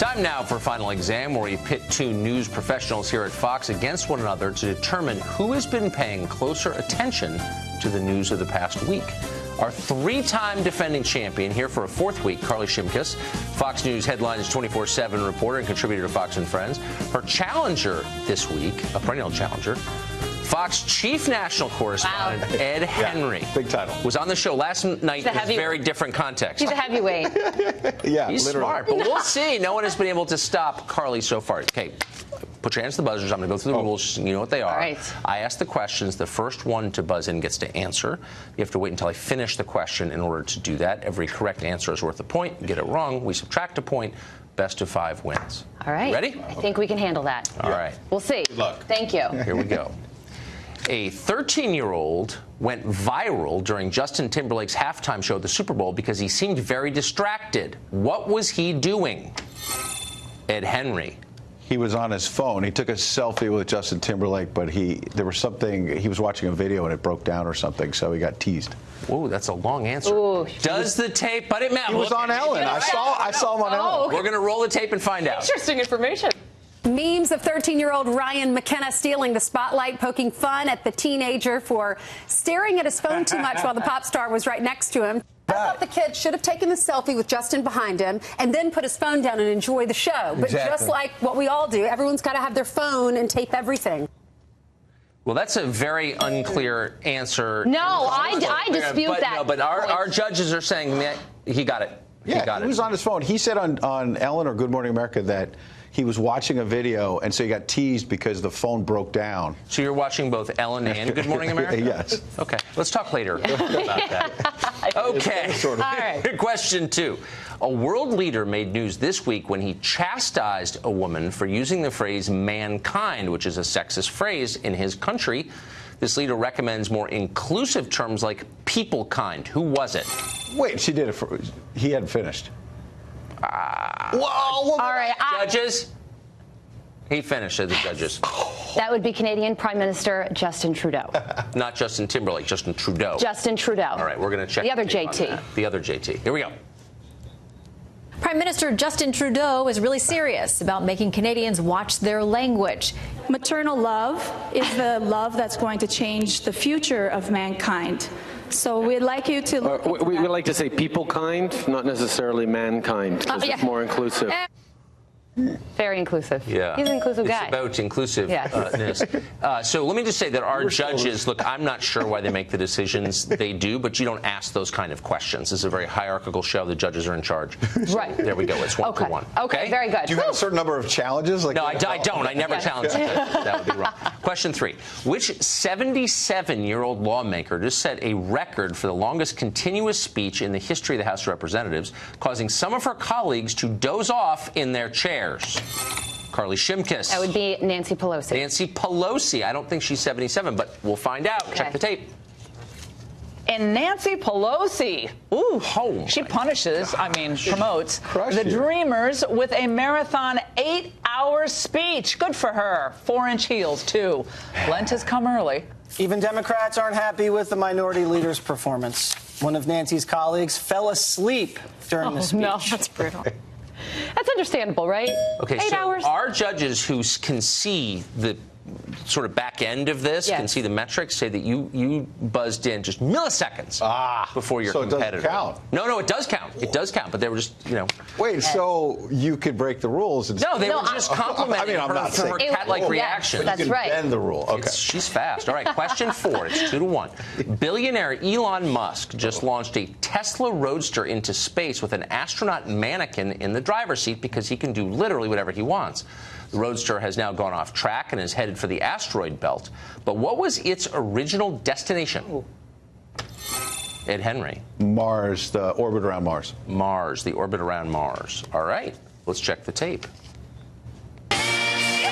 Time now for Final Exam, where we pit two news professionals here at Fox against one another to determine who has been paying closer attention to the news of the past week. Our three-time defending champion here for a fourth week, Carley Shimkus, Fox News Headlines 24/7 reporter and contributor to Fox and Friends. Her challenger this week, a perennial challenger, Fox chief national correspondent Ed Henry. Big title. Was on the show last night in a very different context. He's a heavyweight. Yeah, he's literally. smart, but we'll see. No one has been able to stop Carley so far. Okay, put your hands to the buzzers. I'm going to go through the rules. You know what they are. All right. I ask the questions. The first one to buzz in gets to answer. You have to wait until I finish the question in order to do that. Every correct answer is worth a point. Get it wrong, we subtract a point. Best of 5 wins. All right. Ready? I think we can handle that. All right. We'll see. Good luck. Thank you. Here we go. A 13-year-old went viral during Justin Timberlake's halftime show at the Super Bowl because he seemed very distracted. What was he doing? Ed Henry. He was on his phone. He took a selfie with Justin Timberlake, but he was watching a video and it broke down or something, so he got teased. Ooh, that's a long answer. Ooh. Does the tape, but it matters. He was on Ellen. I saw him on Ellen. We're going to roll the tape and find out. Interesting information. Memes of 13-year-old Ryan McKenna stealing the spotlight, poking fun at the teenager for staring at his phone too much while the pop star was right next to him. I thought the kid should have taken the selfie with Justin behind him and then put his phone down and enjoy the show. But just like what we all do, everyone's got to have their phone and tape everything. Well, that's a very unclear answer. No, I dispute that. No, but our judges are saying that he got it. Yeah, he was on his phone. He said on Ellen or Good Morning America that he was watching a video, and so he got teased because the phone broke down. So you're watching both Ellen and Good Morning America? Yes. Okay. Let's talk later about that. Okay. All right. Question 2. A world leader made news this week when he chastised a woman for using the phrase mankind, which is a sexist phrase in his country. This leader recommends more inclusive terms like people kind. Who was it? Wait, she did it for. He hadn't finished. Whoa! All right. Judges? He finished, said the judges. That would be Canadian Prime Minister Justin Trudeau. Not Justin Timberlake, Justin Trudeau. Justin Trudeau. All right, we're going to check the other tape on JT. that. The other JT. Here we go. Prime Minister Justin Trudeau is really serious about making Canadians watch their language. Maternal love is the love that's going to change the future of mankind. So we'd like you to look we would like to say people kind, not necessarily mankind, because it's more inclusive. Very inclusive. Yeah. He's an inclusive guy. It's about inclusiveness. So let me just say that our judges, look, I'm not sure why they make the decisions they do, but you don't ask those kind of questions. This is a very hierarchical show. The judges are in charge. Right. There we go. It's 1 for 1. Okay, very good. Do you have a certain number of challenges? Like no, I don't. I never challenge it. That would be wrong. Question 3. Which 77-year-old lawmaker just set a record for the longest continuous speech in the history of the House of Representatives, causing some of her colleagues to doze off in their chairs? Carley Shimkus. That would be Nancy Pelosi. Nancy Pelosi. I don't think she's 77, but we'll find out. Okay. Check the tape. And Nancy Pelosi, she punishes, promotes the Dreamers with a marathon 8-hour speech. Good for her. 4-inch heels, too. Lent has come early. Even Democrats aren't happy with the minority leader's performance. One of Nancy's colleagues fell asleep during the speech. No, that's brutal. That's understandable, right? Okay, 8 hours. Our judges who can see the sort of back end of this, can see the metrics, say that you buzzed in just milliseconds before your competitor. So it doesn't count? No, it does count. It does count, but they were just, Wait, so you could break the rules? And no, they were just complimenting her for her cat-like reaction. That's right. Bend the rule. Okay. She's fast. All right, question 4. It's 2-1. Billionaire Elon Musk just launched a Tesla Roadster into space with an astronaut mannequin in the driver's seat because he can do literally whatever he wants. The Roadster has now gone off track and is headed for the asteroid belt. But what was its original destination? Ed Henry. Mars, the orbit around Mars. Mars, the orbit around Mars. All right, let's check the tape.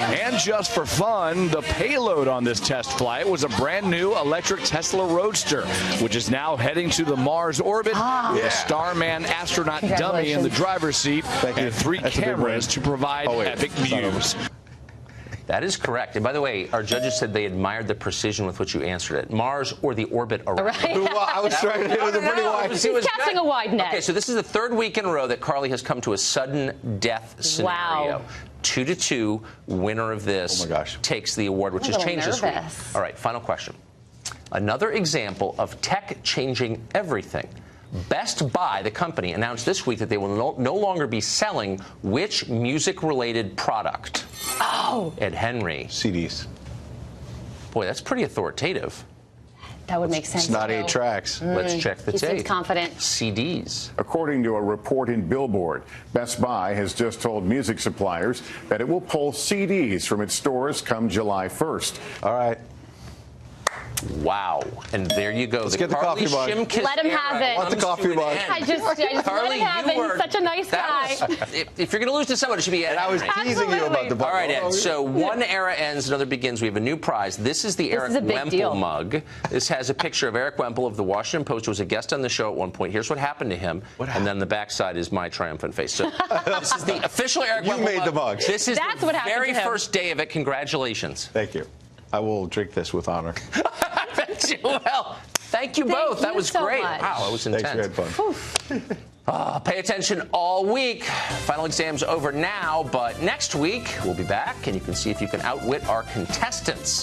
And just for fun, the payload on this test flight was a brand new electric Tesla Roadster, which is now heading to the Mars orbit with a Starman astronaut dummy in the driver's seat and 3 cameras to provide epic views. That is correct. And by the way, our judges said they admired the precision with which you answered it. Mars or the orbit around. Right. Well, I was trying to do it pretty wide. He's casting a wide net. Okay, so this is the third week in a row that Carley has come to a sudden death scenario. Wow. 2-2, winner of this takes the award, which has changed this week. All right, final question. Another example of tech changing everything. Best Buy, the company, announced this week that they will no longer be selling which music-related product? Ed Henry. CDs. Boy, that's pretty authoritative. That would make sense. It's not 8 tracks. Let's check the He tape. seems confident. CDs. According to a report in Billboard, Best Buy has just told music suppliers that it will pull CDs from its stores come July 1st. All right. Wow. And there you go. Let's get the coffee mug. Let him have it. I want the coffee mug. I just let him have it. He's such a nice guy. If you're going to lose to someone, it should be Ed. And I was teasing you about the mug. All right, Ed. So one era ends, another begins. We have a new prize. This is the Eric Wemple mug. This has a picture of Eric Wemple of the Washington Post, who was a guest on the show at one point. Here's what happened to him. And then the backside is my triumphant face. So this is the official Eric Wemple mug. You made the mug. This is the very first day of it. Congratulations. Thank you. I will drink this with honor. I bet you will. Thank you both. That was great. Wow, that was intense. Thanks, we had fun. Pay attention all week. Final exam's over now, but next week we'll be back, and you can see if you can outwit our contestants.